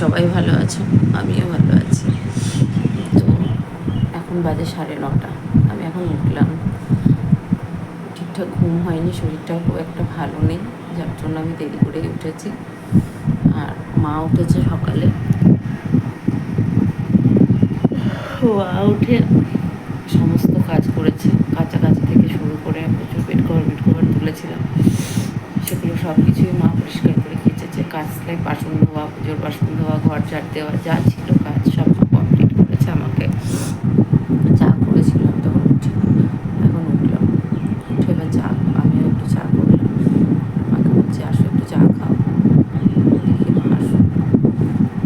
সবাই ভালো আছো, আমিও ভালো আছি। তো এখন বাজে 9:30, আমি এখন উঠলাম। ঠিকঠাক ঘুম হয়নি, শরীরটাও খুব একটা ভালো নেই, যার জন্য আমি দেরি করেই উঠেছি। আর মা উঠেছে সকালে, মা উঠে সমস্ত কাজ করেছে, কাছাকাছি থেকে শুরু করে প্রচুর বেড কভার তুলেছিলাম, সেগুলো সব কিছুই মা পরিষ্কার করে খেঁচেছে। কাজটায় বাসন ধোয়া, পুজোর বাসন ধোয়া, ঘর ঝাড় দেওয়া, যা ছিল কাজ সব কমপ্লিট করেছে। আমাকে চা করেছিলাম তখন উঠে, এখন উঠলাম, উঠে এবার চা, আমিও একটু চা করলাম। মাকে বলছি আসো একটু চা খাও, দেখি মা আসো।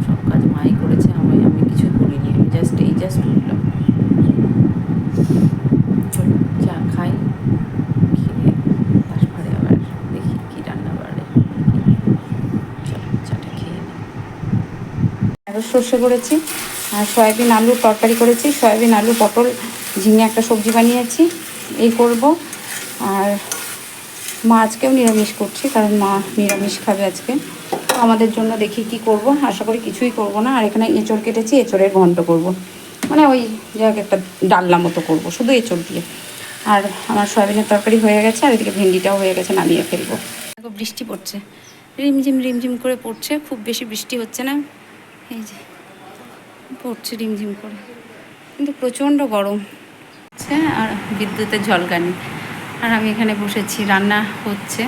সব কাজ মাই করেছে, আমি কিছু করিনি, আমি জাস্ট উঠলাম। চলো চা খাই, খেয়ে তারপরে আবার দেখি কী রান্না বাড়ে। চলো চাটা খেয়ে নিই। ঢেঁড়স সর্ষে করেছি আর সয়াবিন আলুর তরকারি করেছি, সয়াবিন আলু পটল ঝিঙে একটা সবজি বানিয়েছি, এই করব। আর মা আজকেও নিরামিষ করছি, কারণ মা নিরামিষ খাবে আজকে। আমাদের জন্য দেখি কি করব, আশা করি কিছুই করব না। আর এখানে এঁচড় কেটেছি, এঁচড়ের ঘন্ট করব, মানে ওই যাক একটা ডালনা মতো করব শুধু এঁচড় দিয়ে। আর আমার সয়াবিনের তরকারি হয়ে গেছে, আর এদিকে ভেন্ডিটাও হয়ে গেছে, নামিয়ে ফেলবো। দেখো বৃষ্টি পড়ছে, রিমঝিম করে পড়ছে, খুব বেশি বৃষ্টি হচ্ছে না, এই যে পড়ছে রিমঝিম করে, কিন্তু প্রচণ্ড গরম হচ্ছে। আর বিদ্যুতের ঝলকানি। আর আমি এখানে বসেছি, রান্না হচ্ছে,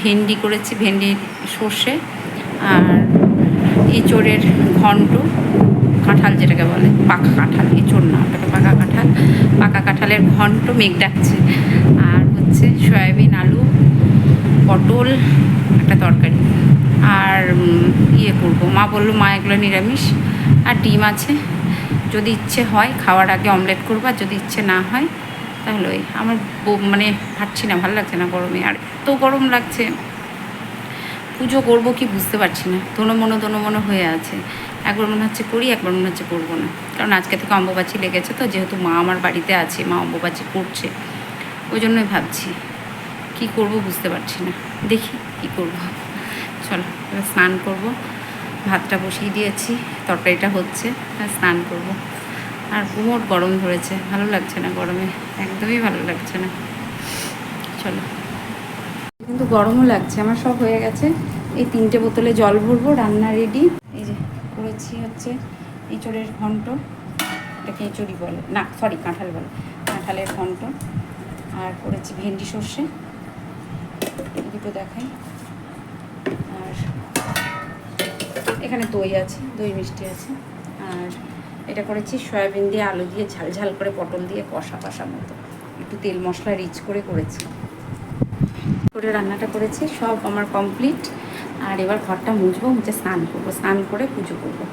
ভেন্ডি করেছি, ভেন্ডির সর্ষে, আর এঁচোড়ের ঘন্ট, কাঁঠাল যেটাকে বলে, পাকা কাঁঠাল, এঁচোড় না ওটাকে পাকা কাঁঠাল, পাকা কাঁঠালের ঘন্ট মেঘ ডাকছে। আর হচ্ছে সয়াবিন আলু পটল একটা তরকারি। আর ইয়ে করবো, মা বললো মা এগুলো নিরামিষ, আর ডিম আছে, যদি ইচ্ছে হয় খাওয়ার আগে অমলেট করবো, আর যদি ইচ্ছে না হয় তাহলে ওই আমার মানে হাঁটছি না, ভালো লাগছে না গরমে, আর এত গরম লাগছে। পুজো করবো কি বুঝতে পারছি না, দোনো মনো হয়ে আছে। একবার মনে হচ্ছে করি, একবার মনে হচ্ছে করবো না, কারণ আজকে থেকে অম্বুবাচী লেগেছে, তো যেহেতু মা আমার বাড়িতে আছে, মা অম্বুবাচী করছে, ওই জন্যই ভাবছি কি করব বুঝতে পারছি না, দেখি কি করব। চলো এবার স্নান করব, ভাতটা বসিয়ে দিয়েছি, তরকারিটা হচ্ছে, আর স্নান করব। আর কোমর গরম ধরেছে, ভালো লাগছে না গরমে, একদমই ভালো লাগছে না। চলো, কিন্তু গরমও লাগছে। আমার সব হয়ে গেছে, এই 3টে বোতলে জল ভরবো, রান্না রেডি। এই যে করেছি হচ্ছে এঁচড়ের ঘন্ট, এটাকে এঁচড়ি বলে না, সরি কাঁঠাল বলে, কাঁঠালের ঘন্ট। আর করেছি ভেন্ডি সর্ষে, দুটো দেখাই। আর এখানে দই আছে, দই মিষ্টি আছে। আর এটা করেছি সয়াবিন দিয়ে আলু দিয়ে ঝাল করে, পটল দিয়ে কষা মতো, একটু তেল মশলা রিচ করে করেছি, করে রান্নাটা করেছি। সব আমার কমপ্লিট। আর এবার ঘরটা মুছবো, মুছে স্নান করবো, স্নান করে পুজো করবো।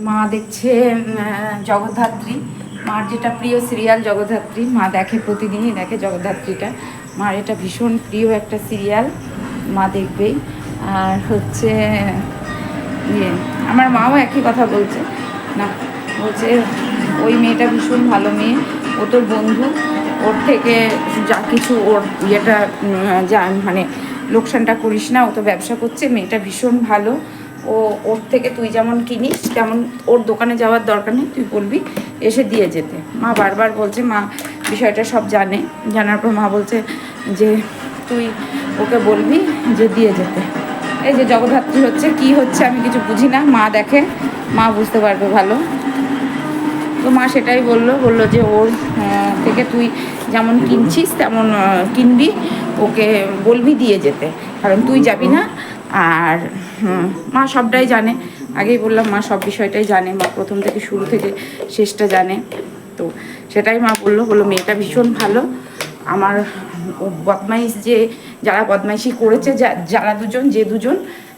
মা দেখছে জগদ্ধাত্রী, মার যেটা প্রিয় সিরিয়াল জগদ্ধাত্রী, মা দেখে, প্রতিদিনই দেখে জগদ্ধাত্রীটা, মার এটা ভীষণ প্রিয় একটা সিরিয়াল, মা দেখবেই। আর হচ্ছে ইয়ে, আমার মাও একই কথা বলছে, না বলছে ওই মেয়েটা ভীষণ ভালো মেয়ে, ও তোর বন্ধু, ওর থেকে যা কিছু ওর ইয়েটা যা মানে লোকসানটা করিস না, ও তো ব্যবসা করছে, মেয়েটা ভীষণ ভালো, ও ওর থেকে তুই যেমন কিনিস তেমন ওর দোকানে যাওয়ার দরকার নেই, তুই বলবি এসে দিয়ে যেতে। মা বারবার বলছে, মা বিষয়টা সব জানে, জানার পর মা বলছে যে তুই ওকে বলবি যে দিয়ে যেতে। এই যে জগদ্ধাত্রী হচ্ছে, কি হচ্ছে আমি কিছু বুঝি না, মা দেখে, মা বুঝতে পারবে ভালো। তো মা সেটাই বললো যে ওর থেকে তুই যেমন কিনছিস তেমন কিনবি, ওকে বলবি দিয়ে যেতে, কারণ তুই যাবি না, আর মা সবটাই জানে, আগেই বললাম মা সব বিষয়টাই জানে, মা প্রথম থেকে শুরু থেকে শেষটা জানে। তো সেটাই মা বললো মেয়েটা ভীষণ ভালো। আমার বদমাইশ যারা বদমাইশি করেছে, যারা দুজন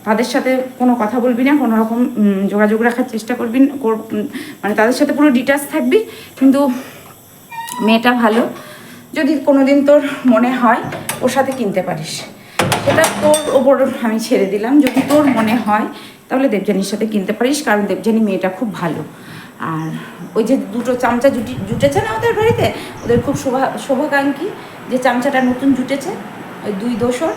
তাদের সাথে কোনো কথা বলবি না, কোনো রকম যোগাযোগ রাখার চেষ্টা করবি না, মানে তাদের সাথে পুরো ডিটাচ থাকবি। কিন্তু মেয়েটা ভালো, যদি কোনো দিন তোর মনে হয় ওর সাথে কিনতে পারিস, সেটা তোর ওপর আমি ছেড়ে দিলাম। যদি তোর মনে হয় তাহলে দেবযানীর সাথে কিনতে পারিস, কারণ দেবযানী মেয়েটা খুব ভালো। আর ওই যে দুটো চামচা জুটেছে না ওদের বাড়িতে, ওদের খুব শুভাকাঙ্ক্ষী যে চামচাটা নতুন জুটেছে, ওই দুই দোসর,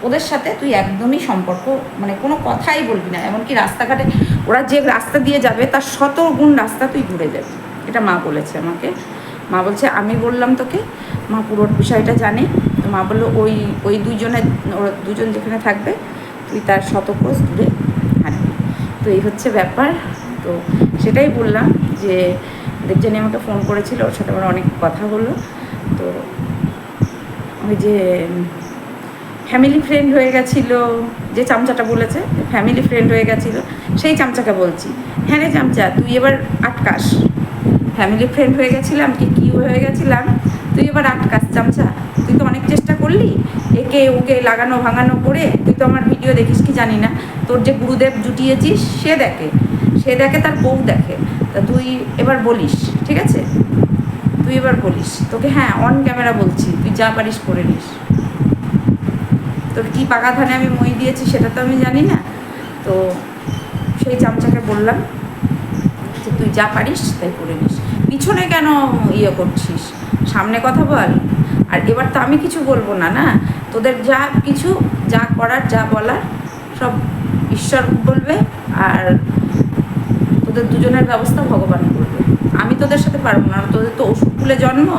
ওদের সাথে তুই একদমই সম্পর্ক মানে কোনো কথাই বলবি না। এমনকি রাস্তাঘাটে ওরা যে রাস্তা দিয়ে যাবে তার 100 গুণ রাস্তা তুই ঘুরে যাবি, এটা মা বলেছে আমাকে। মা বলছে আমি বললাম তোকে, মা পুরো বিষয়টা জানে। তো মা বললো ওই ওরা দুজন যেখানে থাকবে তুই তার 100 ক্রোশ দূরে হাঁটবি। তো এই হচ্ছে ব্যাপার। তো সেটাই বললাম যে দেবযানী আমাকে ফোন করেছিল, ওর সাথে আমার অনেক কথা হলো। তো ওই যে ফ্যামিলি ফ্রেন্ড হয়ে গেছিলো, যে চামচাটা বলেছে ফ্যামিলি ফ্রেন্ড হয়ে গেছিলো, সেই চামচাকে বলছি, হ্যাঁ রে চামচা তুই এবার আটকাস। ফ্যামিলি ফ্রেন্ড হয়ে গেছিলাম কি হয়ে গেছিলাম, তুই এবার আটকাস চামচা। তুই তো অনেক চেষ্টা করলি একে ওকে লাগানো ভাঙানো করে, তুই তো আমার ভিডিও দেখিস কি জানি না, তোর যে গুরুদেব জুটিয়েছিস সে দেখে তার বউ দেখে। তা তুই এবার বলিস, ঠিক আছে, তুই এবার বলিস, তোকে হ্যাঁ অন ক্যামেরা বলছি, তুই যা পারিস করে নিস। তোর কী পাকা ধানে আমি মই দিয়েছি সেটা তো আমি জানি না। তো সেই চামচাকে বললাম যে তুই যা পারিস তাই করে নিস, পিছনে কেন ইয়ে করছিস, সামনে কথা বল। আর এবার তো আমি কিছু বলবো না, না তোদের যা করার যা বলার সব ঈশ্বর বলবে, আর তোদের দুজনের ব্যবস্থা ভগবান করবে। আমি তোদের সাথে পারবো না, তোদের তো ওষুধ তুলে জন্ম,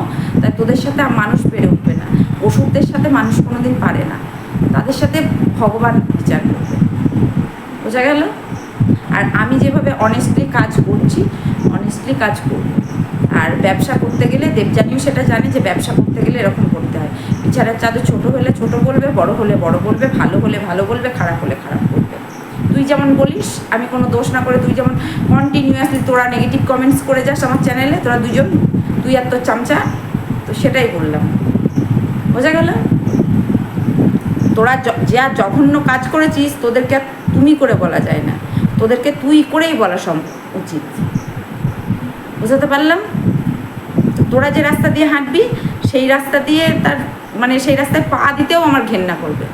তাই তোদের সাথে মানুষ পেরে উঠবে না। ওষুধদের সাথে মানুষ কোনোদিন পারে না, তাদের সাথে ভগবান বিচার করবে, বোঝা গেল। আর আমি যেভাবে অনেস্টলি কাজ করছি, অনেস্টলি কাজ করব। আর ব্যবসা করতে গেলে দেবযানীও সেটা জানে যে ব্যবসা করতে গেলে এরকম করতে হয়। বিচারের চাদর ছোটো হলে ছোটো বলবে, বড় হলে বড় বলবে, ভালো হলে ভালো বলবে, খারাপ হলে খারাপ বলবে। তুই যেমন বলিস, আমি কোনো দোষ না করে, তুই যেমন কন্টিনিউয়াসলি তোরা নেগেটিভ কমেন্টস করে যাস আমার চ্যানেলে, তোরা দুজন, তুই আর তোর চামচা, তো সেটাই বললাম, বোঝা গেল। তোরা যা জঘন্য কাজ করেছিস তোদেরকে আর তুমি করে বলা যায় না, তোদেরকে তুই করেই বলা উচিত, বুঝাতে পারলাম। তো তোরা যে রাস্তা দিয়ে হাঁটবি সেই রাস্তা দিয়ে সেই রাস্তায় পা দিতেও আমার ঘেন্না করবে।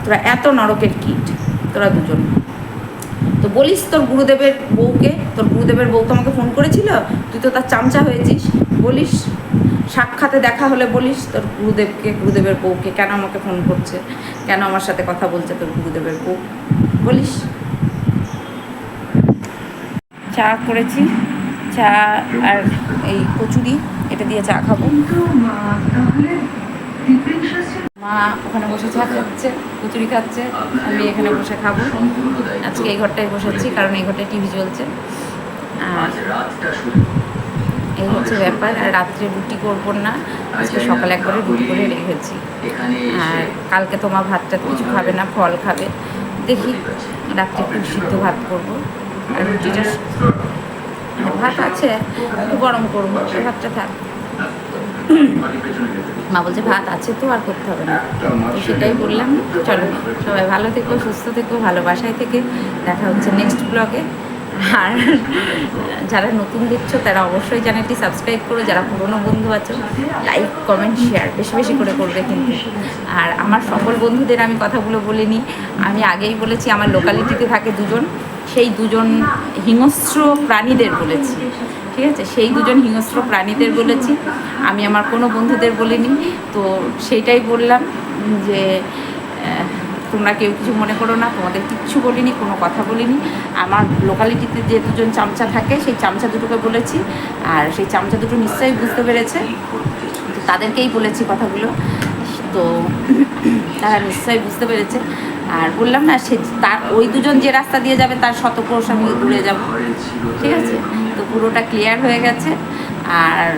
তোরা এত নরকের কীট তোরা দুজন। তো বলিস তোর গুরুদেবের বউ তো আমাকে ফোন করেছিল, তুই তো তার চামচা হয়েছিস, বলিস সাক্ষাতে দেখা হলে বলিস তোর গুরুদেবের বউকে কেন আমাকে ফোন করছে, কেন আমার সাথে কথা বলছে তোর গুরুদেবের বউ, বলিস। চা করেছি, চা আর এই কচুরি, এটা দিয়ে চা খাবো। মা ওখানে বসে চা খাচ্ছে, কচুরি খাচ্ছে, আমি এখানে বসে খাবো। আজকে এই ঘরটায় বসেছি কারণ এই ঘরটায় টিভি চলছে। আর এই হচ্ছে ব্যাপার। আর রাত্রে রুটি করবো না, আজকে সকালে একবারে রুটি করে রেখেছি। আর কালকে তোমার ভাতটা কিছু খাবে না, ফল খাবে, দেখি রাত্রে একটু সিদ্ধ ভাত করবো। আর রুটিটা ভাত আছে একটু গরম করবো, ভাতটা থাক। মা বলছে ভাত আছে তো আর করতে হবে না, তো সেটাই বললাম। চলো সবাই ভালো থেকো, সুস্থ থেকো, ভালোবাসায় থেকে দেখা হচ্ছে নেক্সট ব্লগে। আর যারা নতুন দেখছো তারা অবশ্যই চ্যানেলটি সাবস্ক্রাইব করো, যারা পুরনো বন্ধু আছো লাইক কমেন্ট শেয়ার বেশি বেশি করে করবে কিন্তু। আর আমার সকল বন্ধুদের আমি কথাগুলো বলিনি, আমি আগেই বলেছি আমার লোকালিটিতে থাকে দুজন, সেই দুজন হিংস্র প্রাণীদের বলেছি, ঠিক আছে, সেই দুজন হিংস্র প্রাণীদের বলেছি, আমি আমার কোনো বন্ধুদের বলিনি। তো সেইটাই বললাম যে তোমরা কেউ কিছু মনে করো না, তোমাদের কিচ্ছু বলিনি, কোনো কথা বলিনি। আমার লোকালিটিতে যে দুজন চামচা থাকে সেই চামচা দুটোকে বলেছি, আর সেই চামচা দুটো নিশ্চয়ই বুঝতে পেরেছে, তো তাদেরকেই বলেছি কথাগুলো, তো তারা নিশ্চয়ই বুঝতে পেরেছে। আর বললাম না ওই দুজন যে রাস্তা দিয়ে যাবে তার 100 ক্রোশ আমি ঘুরে যাব, ঠিক আছে। তো পুরোটা ক্লিয়ার হয়ে গেছে। আর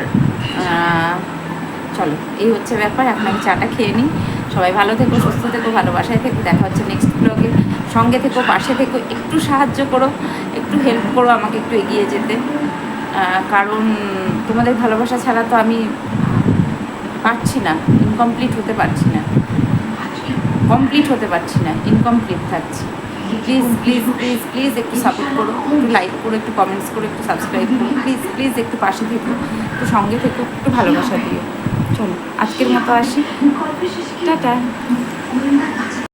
চলো এই হচ্ছে ব্যাপার। এখন আমি চাটা খেয়ে নিই। সবাই ভালো থেকো, সুস্থ থেকো, ভালোবাসায় থেকো, দেখা হচ্ছে নেক্সট ব্লগে। সঙ্গে থেকো, পাশে থেকো, একটু সাহায্য করো, একটু হেল্প করো আমাকে একটু এগিয়ে যেতে। কারণ তোমাদের ভালোবাসা ছাড়া তো আমি পারছি না, ইনকমপ্লিট হতে পারছি না, কমপ্লিট হতে পারছি না, ইনকমপ্লিট থাকছি। প্লিজ প্লিজ প্লিজ প্লিজ একটু সাপোর্ট করো, একটু লাইক করো, একটু কমেন্টস করো, একটু সাবস্ক্রাইব করো, প্লিজ প্লিজ একটু পাশে থেকো, একটু সঙ্গে থেকো, একটু ভালোবাসা দিও। চলো আজকের মতো আসি, টাটা।